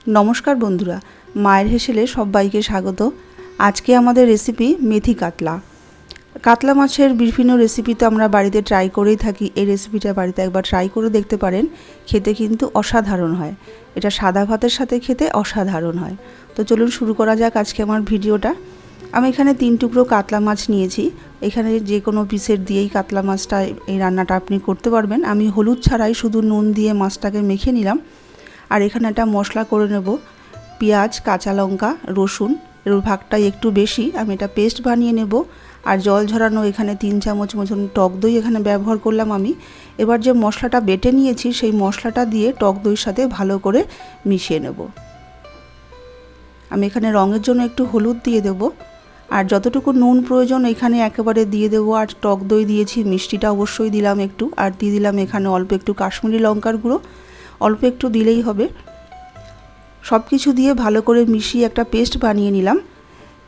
নমস্কার বন্ধুরা, মায়ের হেসেলে সবাইকে স্বাগত। আজকে আমাদের রেসিপি মেথি কাতলা। কাতলা মাছের বিভিন্ন রেসিপি তো আমরা বাড়িতে ট্রাই করেই থাকি। এই রেসিপিটা বাড়িতে একবার ট্রাই করে দেখতে পারেন, খেতে কিন্তু অসাধারণ হয়। এটা সাদা ভাতের সাথে খেতে অসাধারণ হয়। তো চলুন শুরু করা যাক আজকে আমার ভিডিওটা। আমি এখানে 3 টুকরো কাতলা মাছ নিয়েছি। এখানে যে কোনো পিসের দিয়েই কাতলা মাছটা এই রান্নাটা আপনি করতে পারবেন। আমি হলুদ ছাড়াই শুধু নুন দিয়ে মাছটাকে মেখে নিলাম। আর এখানে একটা মশলা করে নেব, পেঁয়াজ, কাঁচা লঙ্কা, রসুন এর ভাগটাই একটু বেশি, আমি এটা পেস্ট বানিয়ে নেব। আর জল ঝরানো এখানে 3 চামচ মতন টক দই এখানে ব্যবহার করলাম আমি। এবার যে মশলাটা বেটে নিয়েছি সেই মশলাটা দিয়ে টক দইয়ের সাথে ভালো করে মিশিয়ে নেব। আমি এখানে রঙের জন্য একটু হলুদ দিয়ে দেব, আর যতটুকু নুন প্রয়োজন এখানে একেবারে দিয়ে দেবো। আর টক দই দিয়েছি, মিষ্টিটা অবশ্যই দিলাম একটু, আর দিয়ে দিলাম এখানে অল্প একটু কাশ্মীরি লঙ্কার গুঁড়ো, অল্প একটু দিলেই হবে। সব কিছু দিয়ে ভালো করে মিশিয়ে একটা পেস্ট বানিয়ে নিলাম।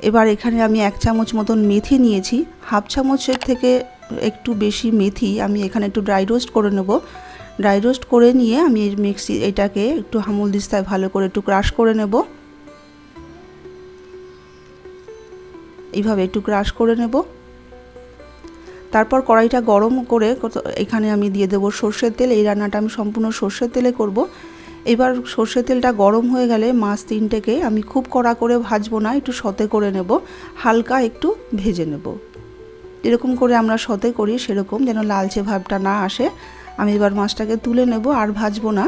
এবার এখানে আমি 1 চামচ মতন মেথি নিয়েছি, হাফ চামচের থেকে একটু বেশি মেথি আমি এখানে একটু ড্রাই রোস্ট করে নেব। ড্রাই রোস্ট করে নিয়ে আমি এটাকে একটু হামল দিস্তায় ভালো করে একটু ক্রাশ করে নেব। এইভাবে একটু ক্রাশ করে নেব। তারপর কড়াইটা গরম করে এখানে আমি দিয়ে দেবো সর্ষের তেল। এই রান্নাটা আমি সম্পূর্ণ সর্ষের তেলে করব। এবার সর্ষের তেলটা গরম হয়ে গেলে মাছ 3টেকে আমি খুব কড়া করে ভাজবো না, একটু সতে করে নেব, হালকা একটু ভেজে নেব। এরকম করে আমরা সতে করি সেরকম, যেন লালচে ভাবটা না আসে। আমি এবার মাছটাকে তুলে নেব, আর ভাজবো না।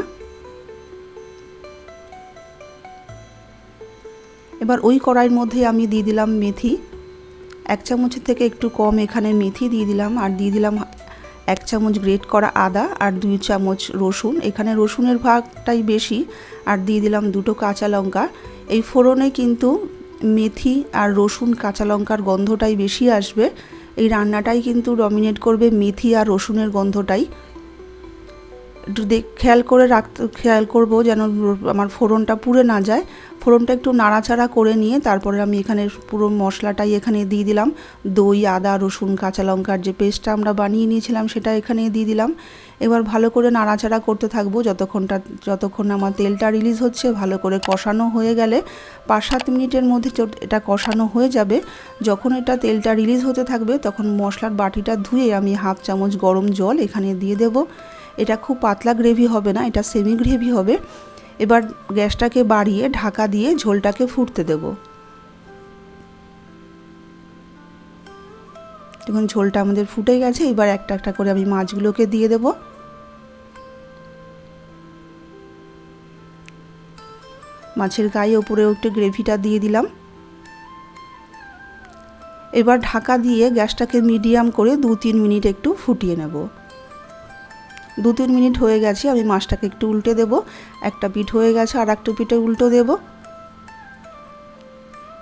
এবার ওই কড়াইয়ের মধ্যে আমি দিয়ে দিলাম মেথি, 1 চামচের থেকে একটু কম এখানে মেথি দিয়ে দিলাম। আর দিয়ে দিলাম 1 চামচ গ্রেট করা আদা, আর 2 চামচ রসুন, এখানে রসুনের ভাগটাই বেশি। আর দিয়ে দিলাম 2টো কাঁচা লঙ্কা। এই ফোড়নে কিন্তু মেথি আর রসুন কাঁচা লঙ্কার গন্ধটাই বেশি আসবে। এই রান্নাটাই কিন্তু ডমিনেট করবে মেথি আর রসুনের গন্ধটাই। একটু খেয়াল করব যেন আমার ফোড়নটা পুড়ে না যায়। ফোড়নটা একটু নাড়াচাড়া করে নিয়ে তারপরে আমি এখানে পুরো মশলাটাই এখানে দিয়ে দিলাম। দই, আদা, রসুন, কাঁচা লঙ্কার যে পেস্টটা আমরা বানিয়ে নিয়েছিলাম সেটা এখানে দিয়ে দিলাম। এবার ভালো করে নাড়াচাড়া করতে থাকবো যতক্ষণ আমার তেলটা রিলিজ হচ্ছে। ভালো করে কষানো হয়ে গেলে 5-7 মিনিটের মধ্যে এটা কষানো হয়ে যাবে। যখন এটা তেলটা রিলিজ হতে থাকবে তখন মশলার বাটিটা ধুয়ে আমি হাফ চামচ গরম জল এখানে দিয়ে দেব। এটা খুব পাতলা গ্রেভি হবে না, এটা সেমি গ্রেভি হবে। এবার গ্যাসটাকে বাড়িয়ে ঢাকা দিয়ে ঝোলটাকে ফুটতে দেব। দেখুন ঝোলটা আমাদের ফুটে গেছে। এবার একটা একটা করে আমি মাছগুলোকে দিয়ে দেব। মাছের গায়ে উপরেও একটু গ্রেভিটা দিয়ে দিলাম। এবার ঢাকা দিয়ে গ্যাসটাকে মিডিয়াম করে 2-3 মিনিট একটু ফুটিয়ে নেব। 2-3 মিনিট হয়ে গেছে, আমি মাছটাকে একটু উল্টে দেব। একটা পিঠ হয়ে গেছে, আর একটা পিঠে উল্টো দেব।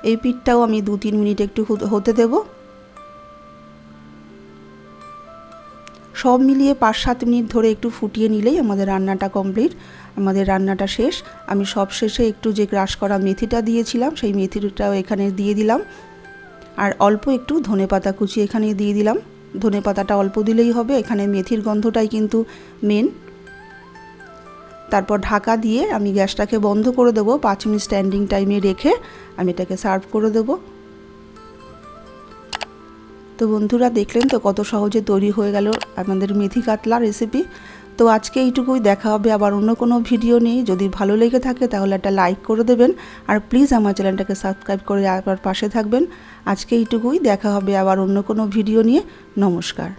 এই পিঠটাও আমি 2-3 মিনিট একটু হতে দেব। সব মিলিয়ে 5-7 মিনিট ধরে একটু ফুটিয়ে নিলেই আমাদের রান্নাটা কমপ্লিট, আমাদের রান্নাটা শেষ। আমি সব শেষে একটু যে ক্রাশ করা মেথিটা দিয়েছিলাম সেই মেথিটাও এখানে দিয়ে দিলাম। আর অল্প একটু ধনেপাতা কুচি এখানে দিয়ে দিলাম। ধনেপাতাটা অল্প দিলেই হবে, এখানে মেথির গন্ধটাই কিন্তু মেন। তারপর ঢাকা দিয়ে আমি গ্যাসটাকে বন্ধ করে দেবো। 5 মিনিট স্ট্যান্ডিং টাইমে রেখে আমি এটাকে সার্ভ করে দেবো। তো বন্ধুরা দেখলেন তো কত সহজে তৈরি হয়ে গেল আমাদের মেথি কাতলা রেসিপি। তো আজকে এইটুকুই, দেখা হবে আবার অন্য কোনো ভিডিও নিয়ে। যদি ভালো লেগে থাকে তাহলে একটা লাইক করে দেবেন, আর প্লিজ আমার চ্যানেলটাকে সাবস্ক্রাইব করে আবার পাশে থাকবেন। আজকে এইটুকুই, দেখা হবে আবার অন্য কোনো ভিডিও নিয়ে। নমস্কার।